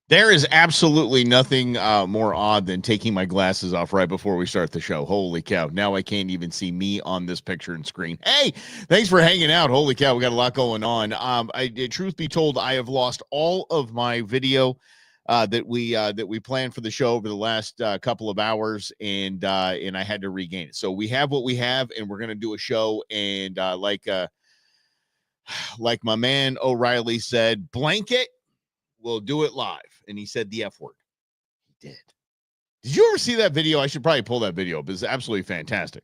There is absolutely nothing more odd than taking my glasses off right before we start the show. Holy cow. Now I can't even see me on this picture and screen. Hey, thanks for hanging out. Holy cow, we got a lot going on. Truth be told, I have lost all of my video that we planned for the show over the last couple of hours, and I had to regain it. So we have what we have, and we're going to do a show, and like my man O'Reilly said, blanket, we'll do it live. And he said the F word. He did. Did you ever see that video? I should probably pull that video up. It's absolutely fantastic.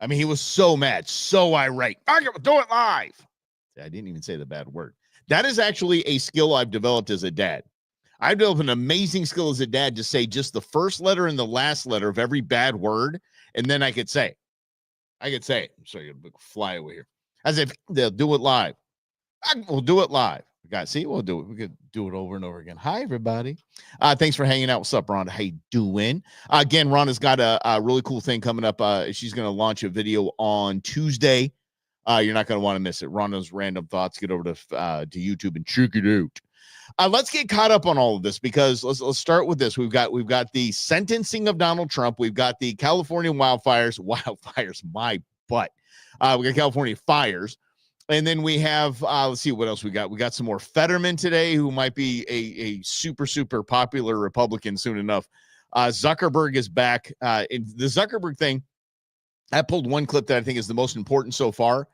I mean, he was so mad, so irate. I'm going to do it live. I didn't even say the bad word. That is actually a skill I've developed as a dad. I've developed an amazing skill as a dad to say just the first letter and the last letter of every bad word, and then I could say it. So you're going to fly over here. As if they'll do it live. We'll do it live. See, we'll do it. We could do it over and over again. Hi, everybody. Thanks for hanging out. What's up, Rhonda? How you doing? Again, Rhonda's got a really cool thing coming up. She's going to launch a video on Tuesday. You're not going to want to miss it. Rhonda's Random Thoughts. Get over to YouTube and check it out. Let's get caught up on all of this because let's start with this. We've got the sentencing of Donald Trump. We've got the California wildfires. My butt. We got California fires. And then we have, let's see what else we got. We got some more Fetterman today, who might be a super, super popular Republican soon enough. Zuckerberg is back. In the Zuckerberg thing, I pulled one clip that I think is the most important so far.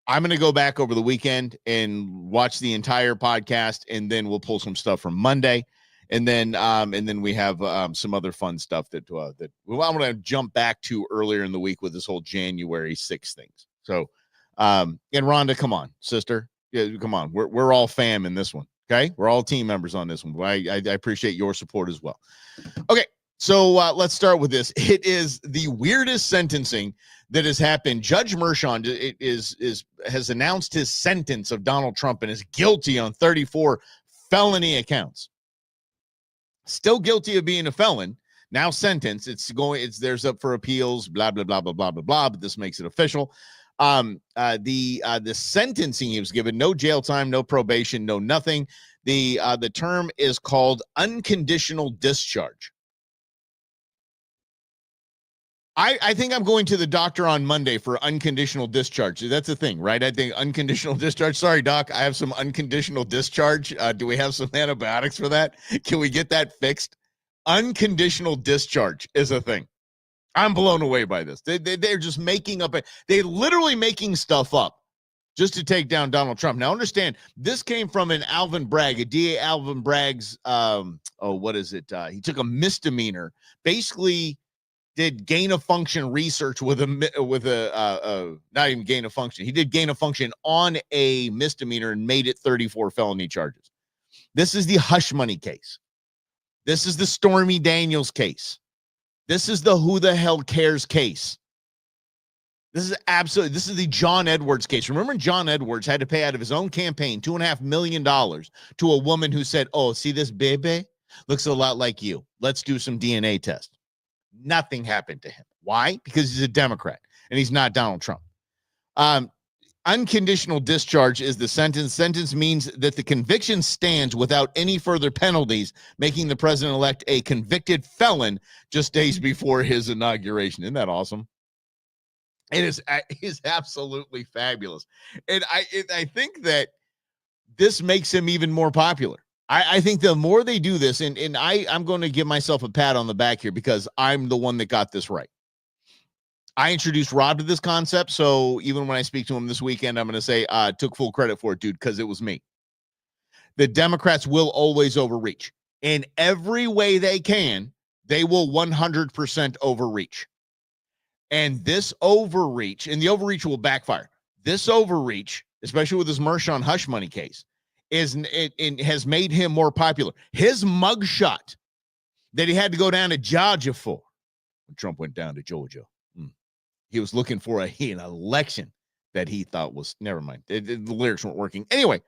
I'm going to go back over the weekend and watch the entire podcast, and then we'll pull some stuff from Monday. And then we have some other fun stuff that I'm going to jump back to earlier in the week with this whole January 6th things. So, and Rhonda, come on, sister. Yeah, come on. We're all fam in this one. Okay. We're all team members on this one. I appreciate your support as well. Okay. So let's start with this. It is the weirdest sentencing that has happened. Judge Mershon has announced his sentence of Donald Trump and is guilty on 34 felony accounts. Still guilty of being a felon. Now sentenced. There's up for appeals, blah, blah, blah, blah, blah, blah, blah, but this makes it official. The sentencing he was given, no jail time, no probation, no nothing. The term is called unconditional discharge. I think I'm going to the doctor on Monday for unconditional discharge. That's the thing, right? I think unconditional discharge. Sorry, doc, I have some unconditional discharge. Do we have some antibiotics for that? Can we get that fixed? Unconditional discharge is a thing. I'm blown away by this. They're just making up. They're literally making stuff up just to take down Donald Trump. Now, understand, this came from an Alvin Bragg, a DA Alvin Bragg's, what is it? He took a misdemeanor, basically did gain of function research with a not even gain of function. He did gain of function on a misdemeanor and made it 34 felony charges. This is the hush money case. This is the Stormy Daniels case. This is the who the hell cares case. This is the John Edwards case. Remember, John Edwards had to pay out of his own campaign $2.5 million to a woman who said, "Oh, see this baby? Looks a lot like you. Let's do some DNA test." Nothing happened to him. Why? Because he's a Democrat and he's not Donald Trump. Unconditional discharge is the sentence. Sentence means that the conviction stands without any further penalties, making the president-elect a convicted felon just days before his inauguration. Isn't that awesome? It is absolutely fabulous. And I think that this makes him even more popular. I think the more they do this, and I'm going to give myself a pat on the back here because I'm the one that got this right. I introduced Rob to this concept, so even when I speak to him this weekend, I'm going to say, took full credit for it, dude, because it was me. The Democrats will always overreach. In every way they can, they will 100% overreach. And this overreach, and the overreach will backfire. This overreach, especially with this Mershon hush money case, it has made him more popular. His mugshot that he had to go down to Georgia for, when Trump went down to Georgia, he was looking for an election that he thought was, never mind. The lyrics weren't working. Anyway,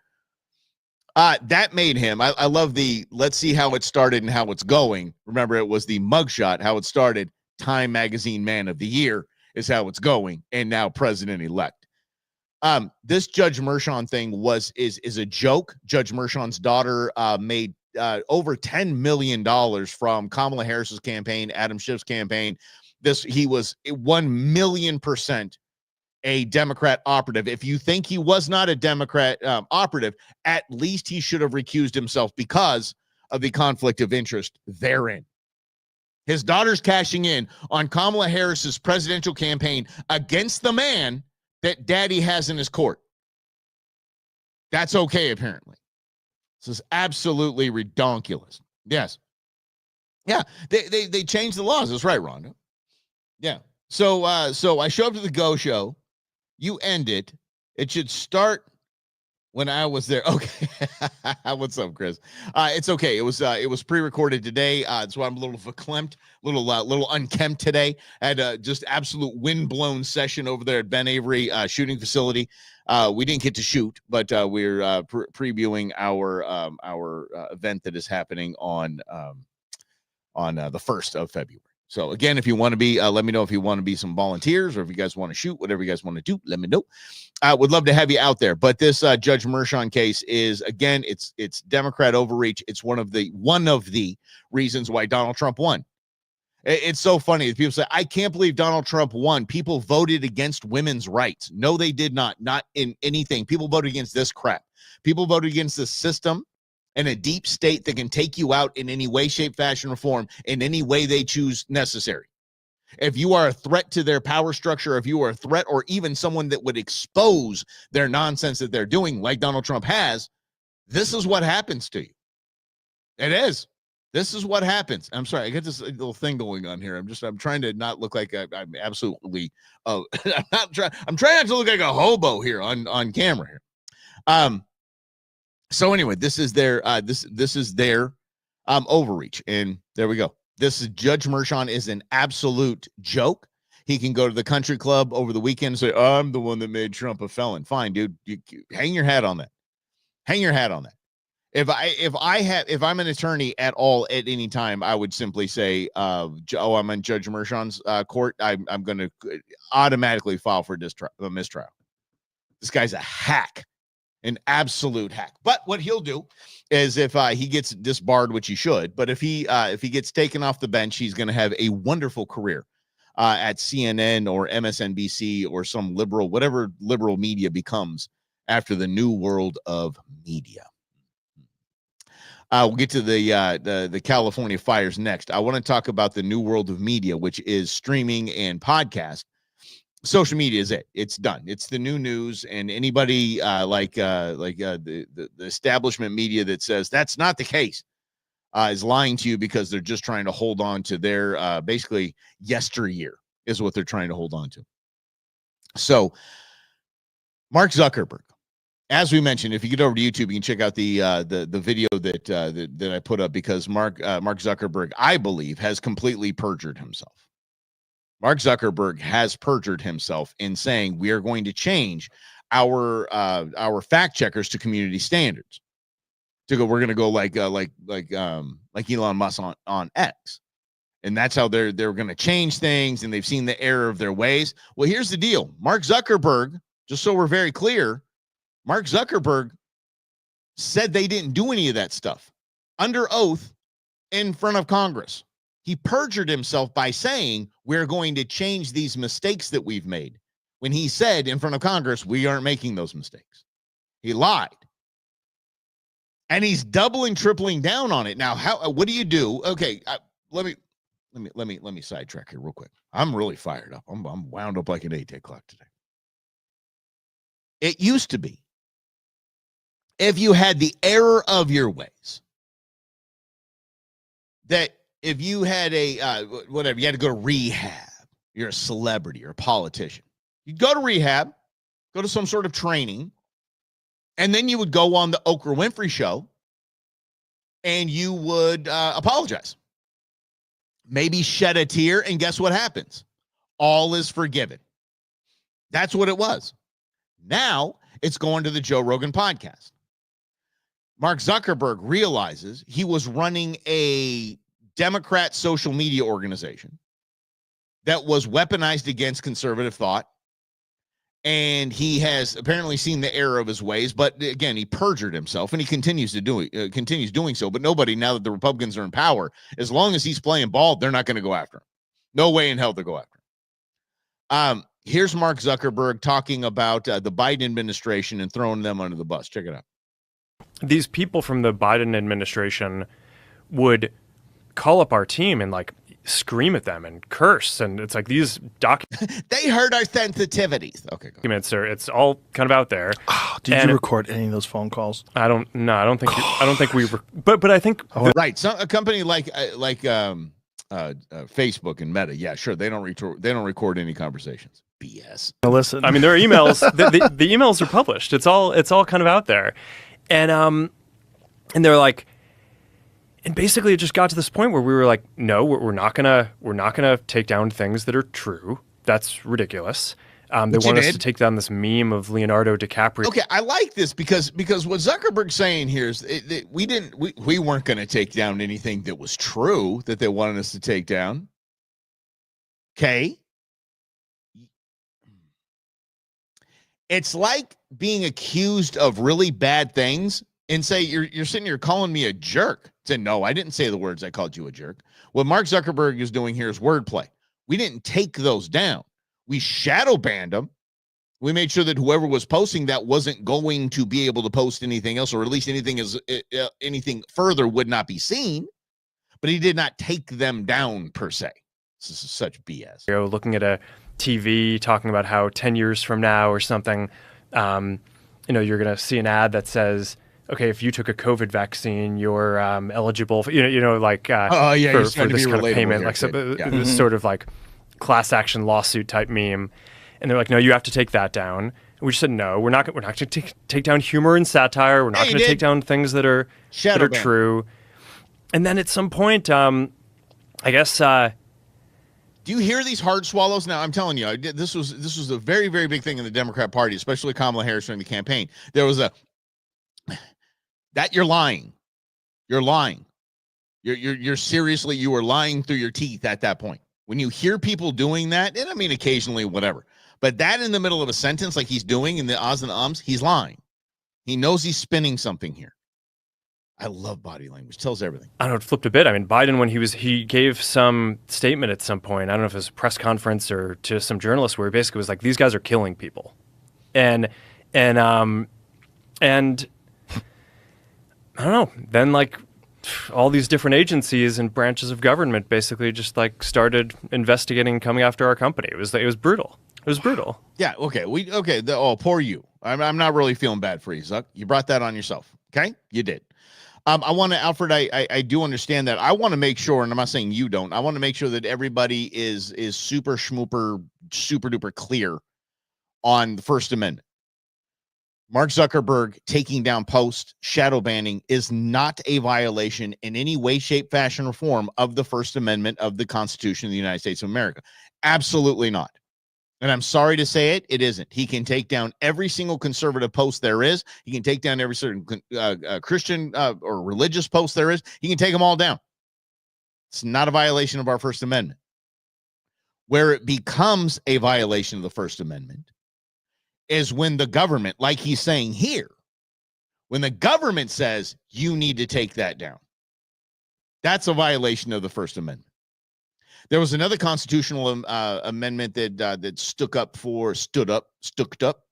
that made him, I love let's see how it started and how it's going. Remember, it was the mugshot, how it started. Time Magazine Man of the Year is how it's going. And now President-elect. This Judge Mershon thing is a joke. Judge Mershon's daughter made over $10 million from Kamala Harris's campaign, Adam Schiff's campaign. He was 1,000,000% a Democrat operative. If you think he was not a Democrat operative, at least he should have recused himself because of the conflict of interest therein. His daughter's cashing in on Kamala Harris's presidential campaign against the man that daddy has in his court. That's okay, apparently. This is absolutely redonkulous. Yes. Yeah, they changed the laws. That's right, Rhonda. Yeah. So I show up to the Go Show. You end it. It should start when I was there. Okay. What's up, Chris? It's okay. It was pre-recorded today. That's why I'm a little verklempt, little unkempt today. I had just absolute wind-blown session over there at Ben Avery shooting facility. We didn't get to shoot, but we're previewing our event that is happening on the 1st of February. So again, if you want to be, let me know if you want to be some volunteers or if you guys want to shoot, whatever you guys want to do, let me know. I would love to have you out there. But this Judge Mershon case is, again, it's Democrat overreach. It's one of the reasons why Donald Trump won. It's so funny. People say, I can't believe Donald Trump won. People voted against women's rights. No, they did not. Not in anything. People voted against this crap. People voted against the system and a deep state that can take you out in any way, shape, fashion, or form in any way they choose necessary. If you are a threat to their power structure, if you are a threat or even someone that would expose their nonsense that they're doing, like Donald Trump has, this is what happens to you. It is. This is what happens. I'm sorry. I got this little thing going on here. I'm trying to not look like I'm absolutely, I'm trying not to look like a hobo here on camera here. So anyway, this is their overreach, and there we go. This is Judge Mershon is an absolute joke. He can go to the country club over the weekend and say, I'm the one that made Trump a felon. Fine, dude. You hang your hat on that. Hang your hat on that. If I'm an attorney at all at any time, I would simply say, I'm on Judge Mershon's court. I'm going to automatically file for a mistrial. This guy's a hack. An absolute hack. But what he'll do is if he gets disbarred, which he should, but if he gets taken off the bench, he's going to have a wonderful career at CNN or MSNBC or some liberal, whatever liberal media becomes after the new world of media. We'll get to the California fires next. I want to talk about the new world of media, which is streaming and podcast. Social media is it. It's done. It's the new news, and anybody like the establishment media that says that's not the case is lying to you because they're just trying to hold on to their basically yesteryear is what they're trying to hold on to. So Mark Zuckerberg, as we mentioned, if you get over to YouTube, you can check out the video that I put up because Mark Zuckerberg, I believe, has completely perjured himself. Mark Zuckerberg has perjured himself in saying we are going to change our fact checkers to community standards. We're going to go like Elon Musk on X, and that's how they're going to change things. And they've seen the error of their ways. Well, here's the deal: Mark Zuckerberg, just so we're very clear, Mark Zuckerberg said they didn't do any of that stuff under oath in front of Congress. He perjured himself by saying we're going to change these mistakes that we've made when he said in front of Congress, we aren't making those mistakes. He lied. And he's doubling, tripling down on it. Now, what do you do? Okay, let me sidetrack here real quick. I'm really fired up. I'm wound up like an 8 o'clock today. It used to be if you had the error of your ways, that if you had you had to go to rehab, you're a celebrity or a politician. You'd go to rehab, go to some sort of training, and then you would go on the Oprah Winfrey show and you would apologize. Maybe shed a tear, and guess what happens? All is forgiven. That's what it was. Now it's going to the Joe Rogan podcast. Mark Zuckerberg realizes he was running a Democrat social media organization that was weaponized against conservative thought And he has apparently seen the error of his ways, but again, he perjured himself, and he continues doing so. But nobody, now that the Republicans are in power, as long as he's playing ball, they're not going to go after him. No way in hell to go after him. Here's Mark Zuckerberg talking about the Biden administration and throwing them under the bus. Check it out. These people from the Biden administration would call up our team and like scream at them and curse, and it's like these they hurt our sensitivities. Okay, documents are, it's all kind of out there. Oh, did you record any of those phone calls? I don't think we but I think right. So a company like Facebook and Meta, yeah, sure, they don't record any conversations. BS. Listen, I mean, there are emails. the emails are published. It's all kind of out there, and they're like. And basically, it just got to this point where we were like, "No, we're not gonna take down things that are true. That's ridiculous." They want us to take down this meme of Leonardo DiCaprio. Okay, I like this because what Zuckerberg's saying here is we weren't going to take down anything that was true that they wanted us to take down. Okay, it's like being accused of really bad things. And say you're sitting here calling me a jerk. Say, no, I didn't say the words I called you a jerk. What Mark Zuckerberg is doing here is wordplay. We didn't take those down. We shadow banned them. We made sure that whoever was posting that wasn't going to be able to post anything else, or at least anything further would not be seen. But he did not take them down per se. This is such BS. You're looking at a TV talking about how 10 years from now or something, you're going to see an ad that says, okay, if you took a COVID vaccine, you're eligible for, for this kind of payment, like this sort of like class action lawsuit type meme. And they're like, no, you have to take that down. And we just said, no, we're not going to take down humor and satire. We're not going to take down things that are true. And then at some point, I guess. Do you hear these hard swallows? Now, I'm telling you, this was a very, very big thing in the Democrat Party, especially Kamala Harris during the campaign. There was that you're lying. You're lying. You're seriously, you were lying through your teeth at that point. When you hear people doing that, and I mean occasionally, whatever, but that in the middle of a sentence like he's doing in the ahs and ums, he's lying. He knows he's spinning something here. I love body language. Tells everything. I don't know, it flipped a bit. I mean, Biden, when he gave some statement at some point, I don't know if it was a press conference or to some journalists, where he basically was like, these guys are killing people. And I don't know. Then like all these different agencies and branches of government basically just like started investigating, coming after our company. It was brutal. It was brutal. Yeah. Okay. Poor you. I'm not really feeling bad for you, Zuck. You brought that on yourself. Okay. You did. I want to, Alfred, I do understand that. I want to make sure, and I'm not saying you don't, I want to make sure that everybody is super duper clear on the First Amendment. Mark Zuckerberg taking down posts, shadow banning is not a violation in any way, shape, fashion, or form of the First Amendment of the Constitution of the United States of America. Absolutely not. And I'm sorry to say it, it isn't. He can take down every single conservative post there is. He can take down every certain Christian or religious post there is. He can take them all down. It's not a violation of our First Amendment. Where it becomes a violation of the First Amendment is when the government, like he's saying here, when the government says you need to take that down. That's a violation of the First Amendment. There was another constitutional amendment that stood up.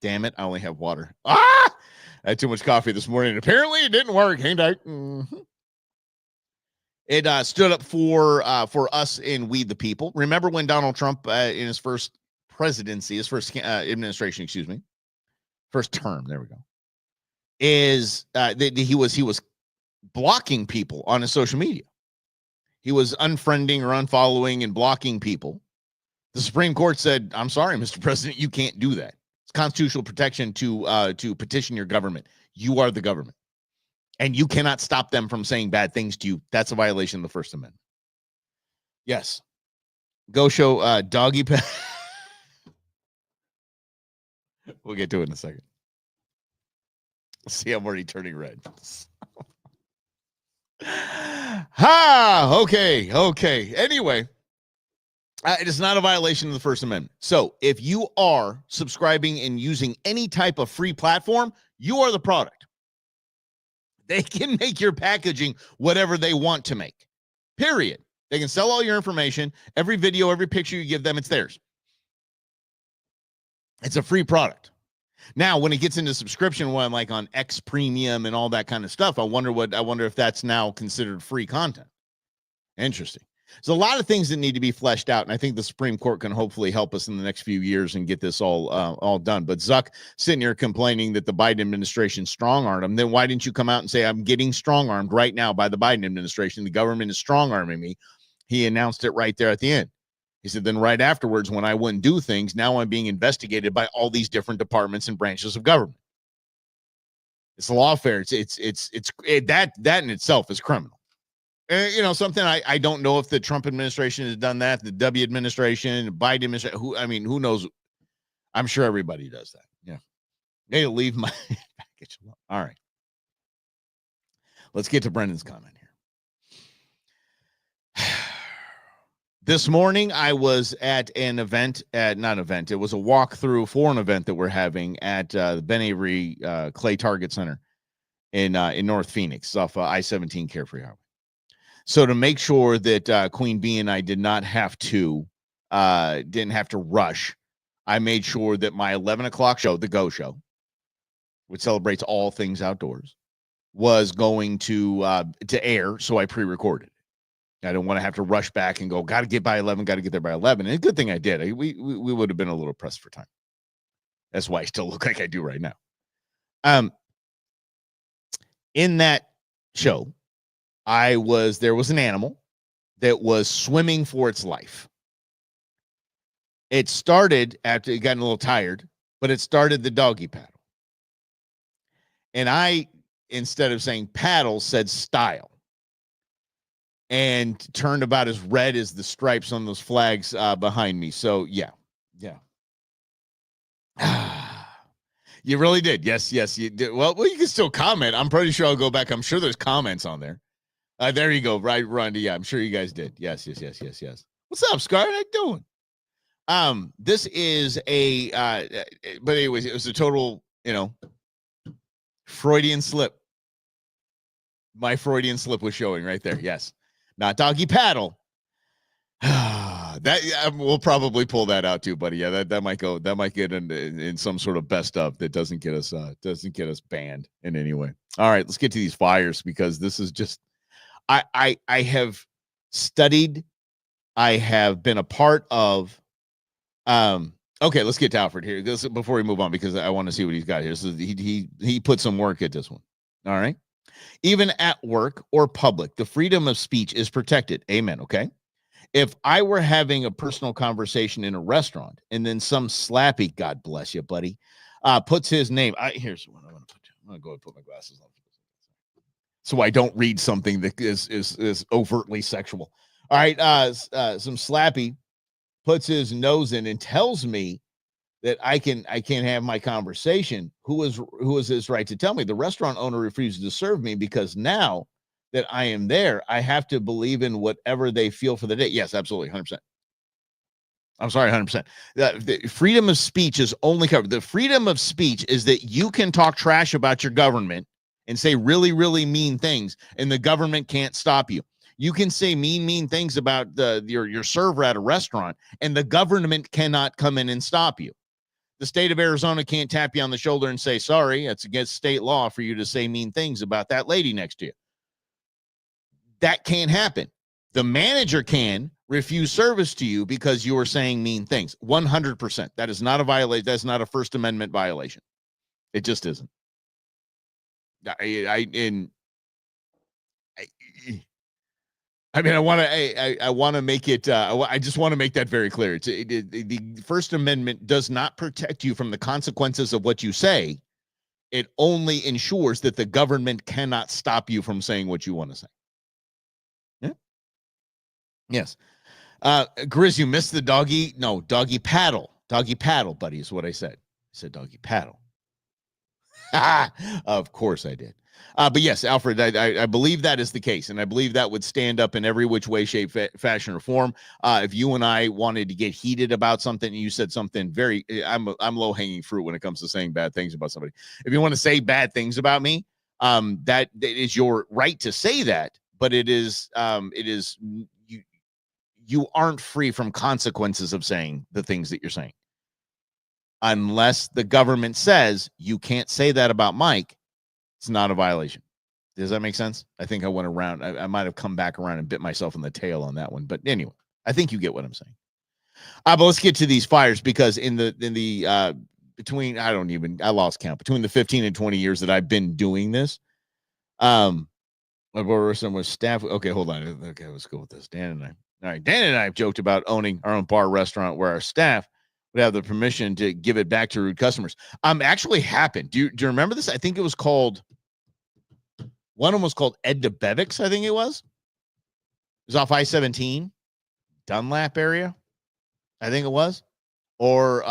Damn it, I only have water. I had too much coffee this morning. Apparently it didn't work. Ain't I? Mm-hmm. It stood up for us in We the People. Remember when Donald Trump in his first presidency, his first administration, first term, there we go, he was blocking people on his social media. He was unfriending or unfollowing and blocking people. The Supreme Court said, I'm sorry, Mr. President, you can't do that. It's constitutional protection to petition your government. You are the government. And you cannot stop them from saying bad things to you. That's a violation of the First Amendment. Yes. Go show doggy pet. We'll get to it in a second. See, I'm already turning red. Okay. Anyway, It is not a violation of the First Amendment. So if you are subscribing and using any type of free platform, you are the product. They can make your packaging whatever they want to make, period. They can sell all your information. Every video, every picture you give them, it's theirs. It's a free product. Now, when it gets into subscription, when like on X Premium and all that kind of stuff, I wonder if that's now considered free content. Interesting. There's a lot of things that need to be fleshed out, and I think the Supreme Court can hopefully help us in the next few years and get this all done. But Zuck sitting here complaining that the Biden administration strong-armed him. Then why didn't you come out and say, I'm getting strong-armed right now by the Biden administration? The government is strong-arming me. He announced it right there at the end. He said, then right afterwards, when I wouldn't do things, now I'm being investigated by all these different departments and branches of government. It's lawfare. That in itself is criminal. Something I don't know if the Trump administration has done that, the W administration, the Biden administration, who knows? I'm sure everybody does that. Yeah. They leave my package alone. All right. Let's get to Brendan's comment here. This morning, I was at an event, it was a walkthrough for an event that we're having at the Ben Avery Clay Target Center in North Phoenix off I-17 Carefree Highway. So to make sure that Queen Bee and I didn't have to rush, I made sure that my 11 o'clock show, the Go Show, which celebrates all things outdoors, was going to air. So I pre-recorded. I didn't want to have to rush back and go, got to get by 11, got to get there by 11. And a good thing I did. We would have been a little pressed for time. That's why I still look like I do right now. In that show, there was an animal that was swimming for its life. It started after it got a little tired, but it started the doggy paddle. And I, instead of saying paddle, said style. And turned about as red as the stripes on those flags behind me. So, yeah. You really did. Yes, you did. Well, you can still comment. I'm pretty sure I'll go back. I'm sure there's comments on there. There you go. Right, Ronda. Yeah, I'm sure you guys did. Yes. What's up, Scar? How you doing? This is but anyways, it was a total, Freudian slip. My Freudian slip was showing right there. Yes. Not doggy paddle. We'll probably pull that out too, buddy. Yeah, that might get in some sort of best of that doesn't get us banned in any way. All right, let's get to these fires because this is just I have studied, I have been a part of. Okay, let's get to Alfred here before we move on because I want to see what he's got here. So he put some work at this one. All right. Even at work or public, the freedom of speech is protected. Amen. Okay. If I were having a personal conversation in a restaurant and then some slappy, God bless you, buddy, puts his name. Here's what I'm going to put. I'm going to go and put my glasses on so I don't read something that is overtly sexual. All right. Some slappy puts his nose in and tells me that I can't have my conversation. Who is his right to tell me? The restaurant owner refuses to serve me because now that I am there, I have to believe in whatever they feel for the day. Yes, absolutely, 100%. I'm sorry, 100%. The freedom of speech is only covered. The freedom of speech is that you can talk trash about your government and say really, really mean things, and the government can't stop you. You can say mean things about your server at a restaurant, and the government cannot come in and stop you. The state of Arizona can't tap you on the shoulder and say, sorry, it's against state law for you to say mean things about that lady next to you. That can't happen. The manager can refuse service to you because you are saying mean things. 100%. That is not a violation. That's not a First Amendment violation. It just isn't. I want to make it. I just want to make that very clear. The First Amendment does not protect you from the consequences of what you say. It only ensures that the government cannot stop you from saying what you want to say. Yeah. Yes. Grizz, you missed the doggy. No, doggy paddle. Doggy paddle, buddy, is what I said. I said doggy paddle. Of course I did. But yes, Alfred, I believe that is the case, and I believe that would stand up in every which way, shape, fashion, or form. If you and I wanted to get heated about something, and you said something very, I'm low hanging fruit when it comes to saying bad things about somebody. If you want to say bad things about me, that is your right to say that, but it is you aren't free from consequences of saying the things that you're saying, unless the government says you can't say that about Mike. It's not a violation. Does that make sense? I think I went around. I might have come back around and bit myself in the tail on that one. But anyway, I think you get what I'm saying. But let's get to these fires, because in the between, I lost count, between the 15 and 20 years that I've been doing this. Some was staff. Okay, hold on. Okay, let's go with this. Dan and I. All right, Dan and I have joked about owning our own bar restaurant where our staff would have the permission to give it back to rude customers. Actually happened. Do you remember this? I think it was called, one of them was called Ed DeBevick's, I think it was. It was off I-17, Dunlap area, I think it was. Or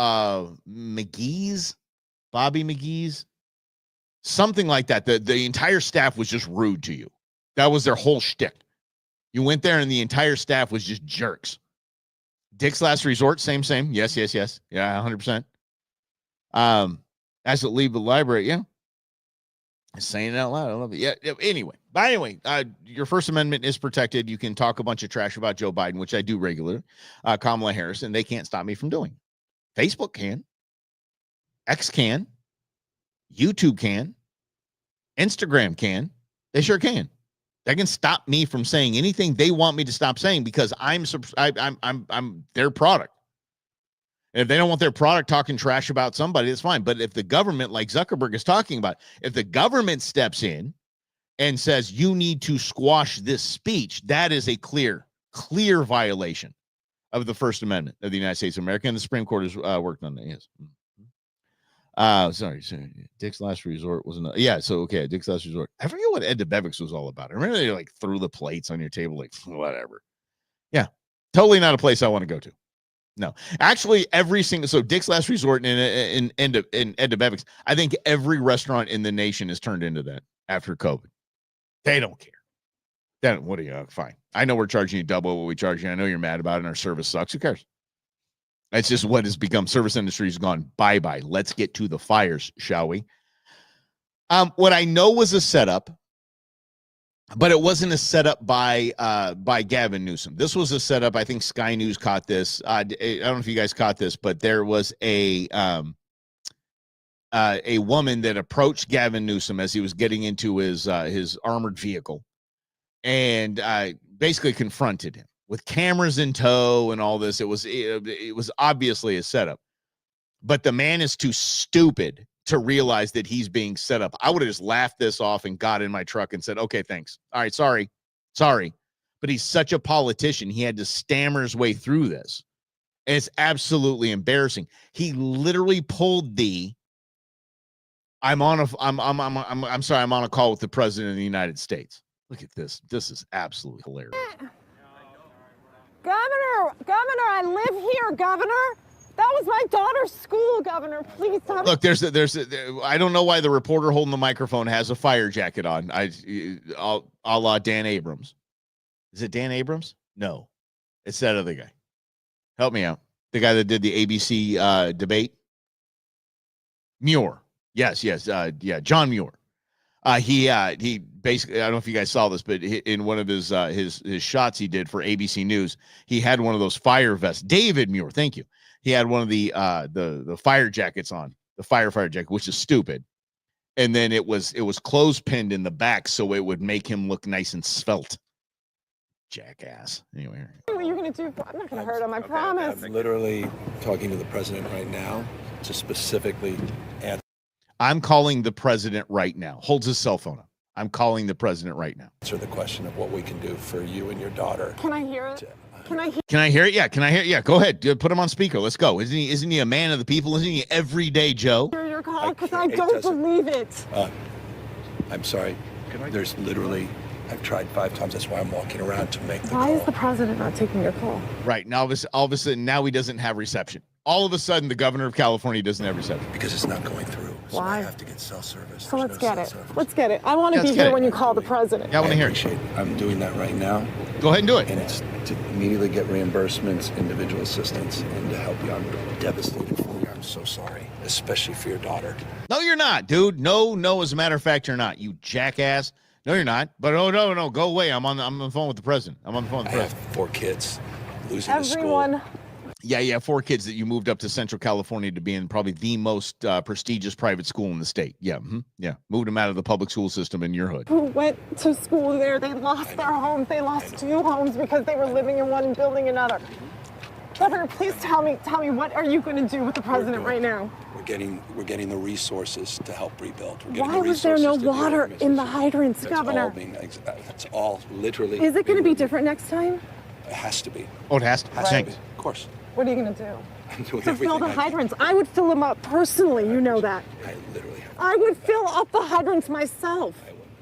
McGee's, Bobby McGee's, something like that. The entire staff was just rude to you. That was their whole shtick. You went there and the entire staff was just jerks. Dick's Last Resort, same. Yes. Yeah, 100%. As it leave the library, yeah. Saying it out loud, I love it. Yeah. Anyway, your First Amendment is protected. You can talk a bunch of trash about Joe Biden, which I do regularly, Kamala Harris, and they can't stop me from doing it. Facebook can, X can, YouTube can, Instagram can. They sure can. They can stop me from saying anything they want me to stop saying, because I'm their product. And if they don't want their product talking trash about somebody, that's fine. But if the government, like Zuckerberg is talking about, if the government steps in and says you need to squash this speech, that is a clear violation of the First Amendment of the United States of America. And the Supreme Court has worked on that. Yes. Sorry. Dick's Last Resort was another. Yeah. So, okay. Dick's Last Resort. I forget what Ed DeBevick's was all about. I remember they like threw the plates on your table, like whatever. Yeah. Totally not a place I want to go to. No, actually so Dick's Last Resort and Ed DeBevick's, I think every restaurant in the nation has turned into that after COVID. They don't care. Then what are you? Fine. I know we're charging you double what we charge you. I know you're mad about it and our service sucks. Who cares? That's just what has become. Service industry has gone bye-bye. Let's get to the fires, shall we? What I know was a setup, but it wasn't a setup by Gavin Newsom. This was a setup. I think Sky News caught this. I don't know if you guys caught this, but there was a woman that approached Gavin Newsom as he was getting into his armored vehicle, and basically confronted him with cameras in tow and all this. It was obviously a setup, but the man is too stupid to realize that he's being set up. I would have just laughed this off and got in my truck and said, okay, thanks. All right, sorry. But he's such a politician. He had to stammer his way through this. And it's absolutely embarrassing. He literally pulled I'm on a call with the president of the United States. Look at this. This is absolutely hilarious. Governor, I live here, Governor. That was my daughter's school, Governor. Please stop. Look, I don't know why the reporter holding the microphone has a fire jacket on. A la Dan Abrams. Is it Dan Abrams? No, it's that other guy. Help me out. The guy that did the ABC debate. Muir. Yes. John Muir. He basically, I don't know if you guys saw this, but in one of his shots he did for ABC News, he had one of those fire vests. David Muir, thank you. He had one of the fire jackets on, the firefighter jacket, which is stupid. And then it was clothespined in the back so it would make him look nice and svelte. Jackass. Anyway. What are you going to do? I'm not going to hurt him, I promise. I'm literally talking to the president right now to specifically answer. I'm calling the president right now. Holds his cell phone up. I'm calling the president right now. Answer the question of what we can do for you and your daughter. Can I hear it? Can I hear it? Yeah. Can I hear it? Yeah. Go ahead. Put him on speaker. Let's go. Isn't he a man of the people? Isn't he everyday Joe? hear your call because I don't believe it. I'm sorry. There's literally, I've tried 5 times. That's why I'm walking around to make the call. Why is the president not taking your call? Right. Now, all of a sudden, now he doesn't have reception. All of a sudden, the governor of California doesn't have reception. Because it's not going through. So I Why? have to get cell service. So let's There's no get it. cell service. Let's get it. I want to Yeah, be let's get here it. when you call the president. Yeah, I want to hear it. appreciate it. I'm doing that right now. Go ahead and do it. And it's to immediately get reimbursements, individual assistance, and to help you. I'm devastated for you. I'm so sorry, especially for your daughter. No, you're not, dude. No. As a matter of fact, you're not. You jackass. No, you're not. But no. Go away. I'm on the phone with the president. I'm on the phone with I the have president. 4 kids losing to school. Everyone. Yeah. 4 kids that you moved up to Central California to be in probably the most prestigious private school in the state. Yeah. Yeah. Moved them out of the public school system in your hood. Who went to school there, they lost their homes. They lost 2 homes because they were living in one and building another. Governor, please tell me, what are you going to do with the president right now? We're getting the resources to help rebuild. We're getting Why the was there no resources to deal water with in the this. hydrants, That's Governor? That's all literally. Is it going to be different next time? It has to be. Oh, it has to. Has to Thanks. be. Of course. What are you going to do? I'm doing To everything fill the I can. hydrants. I would fill them up personally, you know that. I literally have. I would fill up the hydrants myself.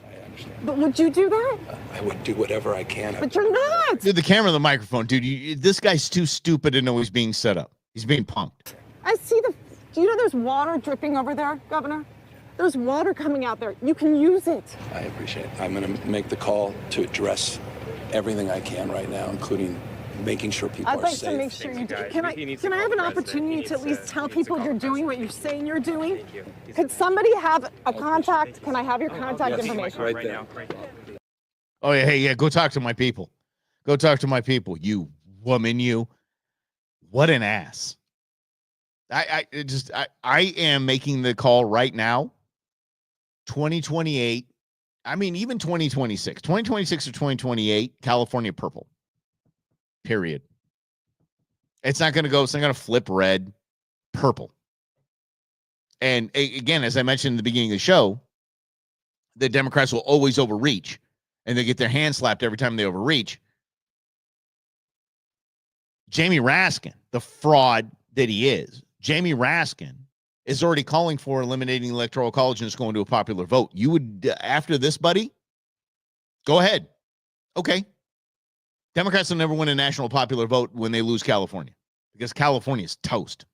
I understand. But would you do that? I would do whatever I can. But you're not. Dude, the camera and the microphone, dude. This guy's too stupid to know he's being set up. He's being punked. I see do you know there's water dripping over there, Governor? There's water coming out there. You can use it. I appreciate it. I'm going to make the call to address everything I can right now, including making sure people I'd are like safe. to make sure you do. guys. Can He needs I to have call an the president. opportunity He to at needs least to- tell he needs to people call you're the doing what president. you're saying you're doing? Thank you. Could somebody have a contact? Can I have your contact yes. information? Right Right there. now. Oh, yeah. Hey, yeah. Go talk to my people. Go talk to my people. You woman, you. What an ass. I am making the call right now. 2028. I mean, even 2026. 2026 or 2028, California purple. Period. It's not going to flip red, purple. And again, as I mentioned in the beginning of the show, the Democrats will always overreach and they get their hand slapped every time they overreach. Jamie Raskin, the fraud that he is, Jamie Raskin is already calling for eliminating the Electoral College and it's going to a popular vote. You would, after this, buddy, go ahead. Okay. Democrats will never win a national popular vote when they lose California because California is toast.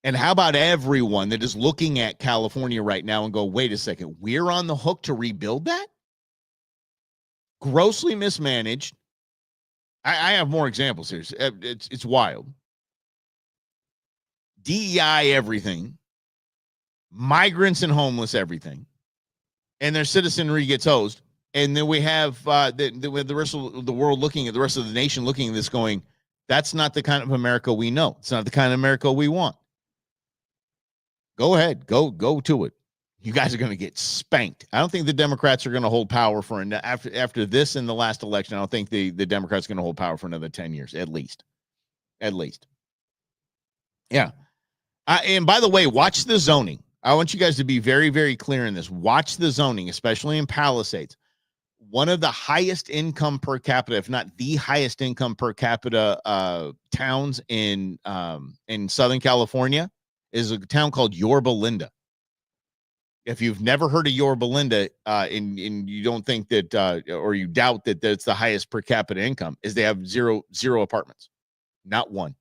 And how about everyone that is looking at California right now and go, wait a second, we're on the hook to rebuild that? Grossly mismanaged. I have more examples here. It's wild. DEI everything. Migrants and homeless everything. And their citizenry gets hosed. And then we have the rest of the world looking at the rest of the nation looking at this going, that's not the kind of America we know. It's not the kind of America we want. Go ahead. Go to it. You guys are going to get spanked. I don't think the Democrats are going to hold power for after this and the last election. I don't think the Democrats are going to hold power for another 10 years, at least. Yeah. And by the way, watch the zoning. I want you guys to be very, very clear in this. Watch the zoning, especially in Palisades. One of the highest income per capita, if not the highest income per capita towns in Southern California is a town called Yorba Linda. If you've never heard of Yorba Linda and you don't think that or you doubt that that's the highest per capita income, is they have zero apartments. Not one.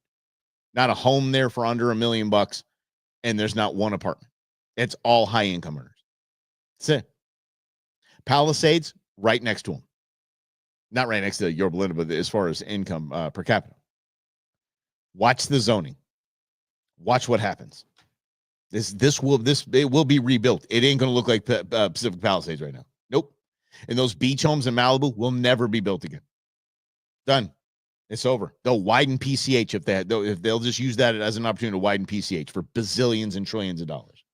Not a home there for under $1 million, and there's not one apartment. It's all high income earners. That's it. Palisades, right next to them. Not right next to Yorba Linda, but as far as income per capita. Watch the zoning. Watch what happens. It will be rebuilt. It ain't going to look like Pacific Palisades right now. Nope. And those beach homes in Malibu will never be built again. Done. It's over. They'll widen PCH if they'll just use that as an opportunity to widen PCH for bazillions and trillions of dollars.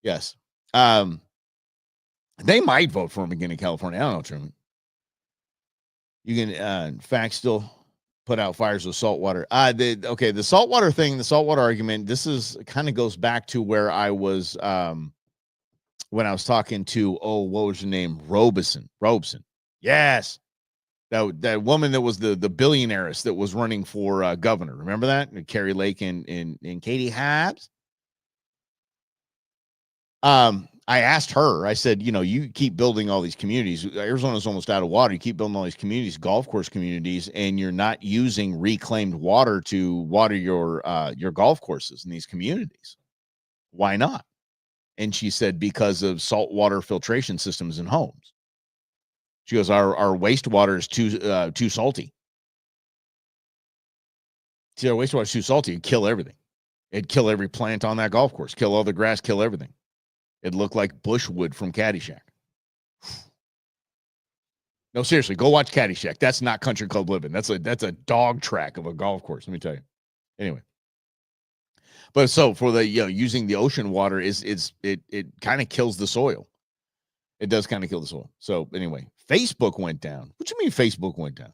Yes. They might vote for him again in California. I don't know, Truman. You can, in fact, still put out fires with saltwater. The saltwater thing, the saltwater argument, this is kind of goes back to where I was when I was talking to, what was her name? Robeson. Yes. That woman that was the billionairess that was running for governor. Remember that? Carrie Lake and Katie Hobbs. I asked her, I said, you keep building all these communities. Arizona's almost out of water. You keep building all these communities, golf course communities, and you're not using reclaimed water to water your golf courses in these communities. Why not? And she said, because of saltwater filtration systems in homes. She goes, our wastewater is too salty. See, our wastewater is too salty. It'd kill everything. It'd kill every plant on that golf course, kill all the grass, kill everything. It'd look like Bushwood from Caddyshack. No, seriously, go watch Caddyshack. That's not country club living. That's a dog track of a golf course. Let me tell you. Anyway. But so for the using the ocean water it kind of kills the soil. It does kind of kill the soil. So anyway, Facebook went down. What do you mean Facebook went down?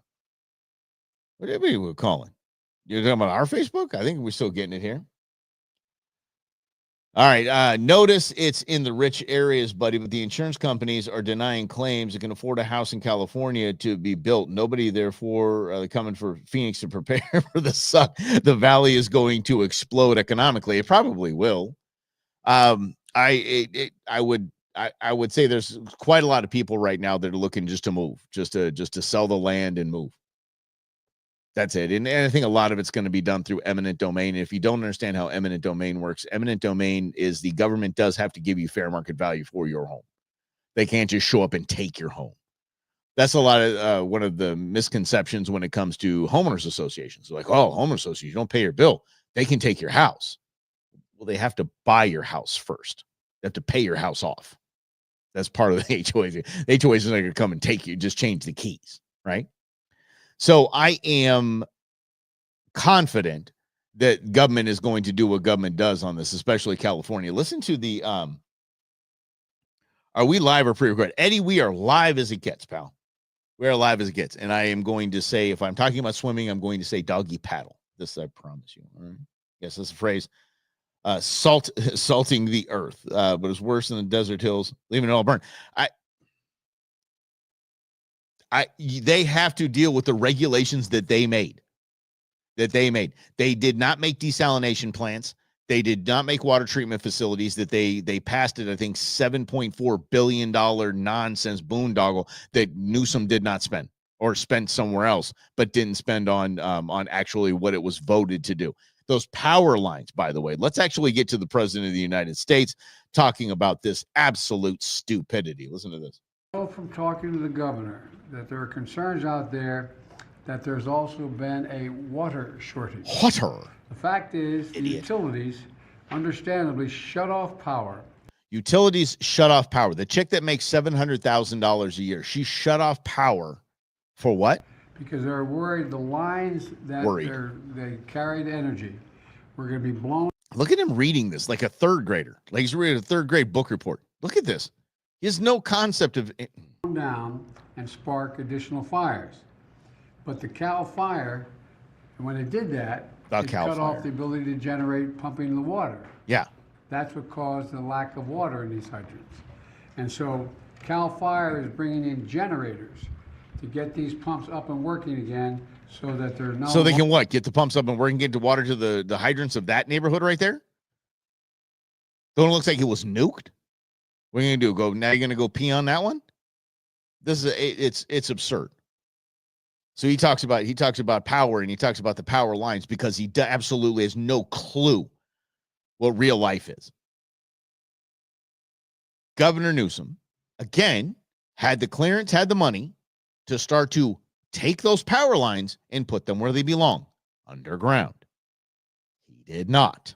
What do you mean we're calling? You're talking about our Facebook? I think we're still getting it here. All right. Notice it's in the rich areas, buddy, but the insurance companies are denying claims that can afford a house in California to be built. Nobody, therefore, coming for Phoenix to prepare for the suck. The valley is going to explode economically. It probably will. I would say there's quite a lot of people right now that are looking just to move, just to sell the land and move. That's it. And I think a lot of it's going to be done through eminent domain. And if you don't understand how eminent domain works, eminent domain is the government does have to give you fair market value for your home. They can't just show up and take your home. That's a lot of one of the misconceptions when it comes to homeowners associations. Like, oh, homeowners association, you don't pay your bill. They can take your house. Well, they have to buy your house first. They have to pay your house off. That's part of the HOA. The HOA is not going to come and take you, just change the keys, right? So I am confident that government is going to do what government does on this, especially California. Listen to the, are we live or pre-recorded? Eddie, we are live as it gets, pal. We are live as it gets. And I am going to say, if I'm talking about swimming, I'm going to say doggy paddle. This I promise you. All right. Yes, that's a phrase. Salting the earth, but it's worse than the desert hills, leaving it all burnt. They have to deal with the regulations that they made. They did not make desalination plants. They did not make water treatment facilities. That they passed it, I think, $7.4 billion nonsense boondoggle that Newsom did not spend or spent somewhere else, but didn't spend on actually what it was voted to do. Those power lines, by the way, let's actually get to the president of the United States talking about this absolute stupidity. Listen to this. From talking to the governor that there are concerns out there that there's also been a water shortage. Water. The fact is, the utilities understandably shut off power. Utilities shut off power. The chick that makes $700,000 a year, she shut off power for what? Because they're worried the lines that they carry the energy were going to be blown. Look at him reading this like a third grader. Like he's reading a third grade book report. Look at this. He has no concept of it. Down and spark additional fires. But the Cal Fire, when they did that, it cut off the ability to generate pumping the water. Yeah. That's what caused the lack of water in these hydrants. And so Cal Fire is bringing in generators to get these pumps up and working again so that they're not. So they can what? Get the pumps up and working, get the water to the hydrants of that neighborhood right there? The one that looks like it was nuked? What are you gonna do? Now you're gonna go pee on that one? This is it's absurd. So he talks about power, and he talks about the power lines because he absolutely has no clue what real life is. Governor Newsom, again, had the clearance, had the money to start to take those power lines and put them where they belong, underground. He did not.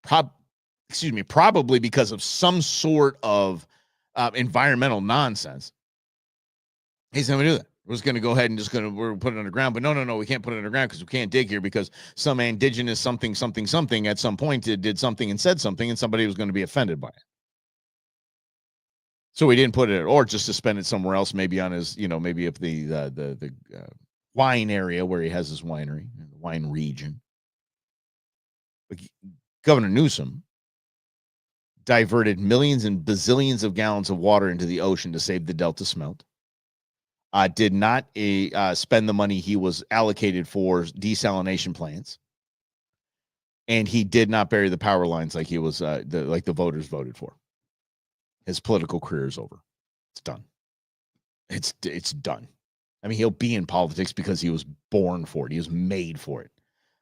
Probably because of some sort of environmental nonsense. He's not going to do that. We're just going to go ahead and we're put it underground. But no, we can't put it underground because we can't dig here because some indigenous something at some point did something and said something and somebody was going to be offended by it. So we didn't put it, or just suspend it somewhere else, maybe on his, maybe up the wine area where he has his winery, the wine region. But Governor Newsom diverted millions and bazillions of gallons of water into the ocean to save the Delta smelt. Did not spend the money he was allocated for desalination plants, and he did not bury the power lines like he was like the voters voted for. His political career is over. It's done. It's done. I mean, he'll be in politics because he was born for it. He was made for it.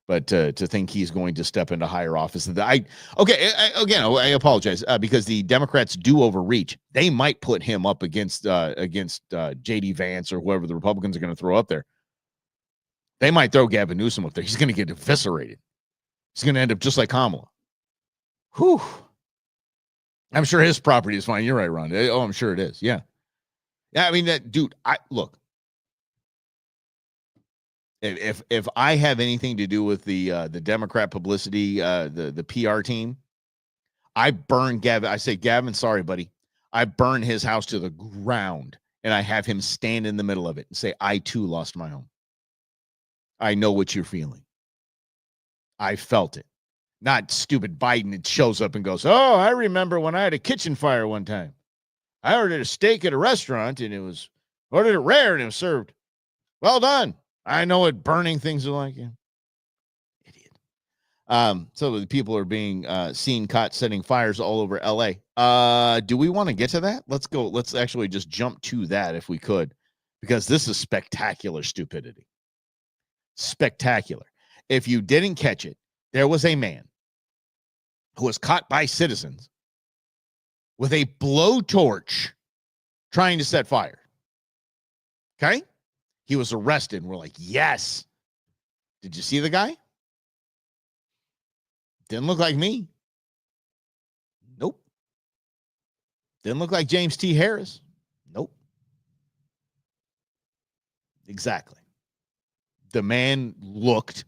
But to think he's going to step into higher office, I apologize because the Democrats do overreach. They might put him up against J.D. Vance or whoever the Republicans are going to throw up there. They might throw Gavin Newsom up there. He's going to get eviscerated. He's going to end up just like Kamala. Whew. I'm sure his property is fine. You're right, Ron. Oh, I'm sure it is. Yeah. Yeah, I mean, that dude, look. If I have anything to do with the Democrat publicity, the PR team, I burn Gavin. I say, Gavin, sorry, buddy. I burn his house to the ground, and I have him stand in the middle of it and say, I too lost my home. I know what you're feeling. I felt it. Not stupid Biden that shows up and goes, oh, I remember when I had a kitchen fire one time. I ordered a steak at a restaurant, and ordered it rare, and it was served. Well done. I know what burning things are like. Yeah. Idiot. So the people are being seen caught setting fires all over LA. Do we want to get to that? Let's go. Let's actually just jump to that if we could, because this is spectacular stupidity. Spectacular. If you didn't catch it, there was a man who was caught by citizens with a blowtorch trying to set fire. Okay? He was arrested, and we're like, yes. Did you see the guy? Didn't look like me. Nope. Didn't look like James T. Harris. Nope. Exactly. The man looked,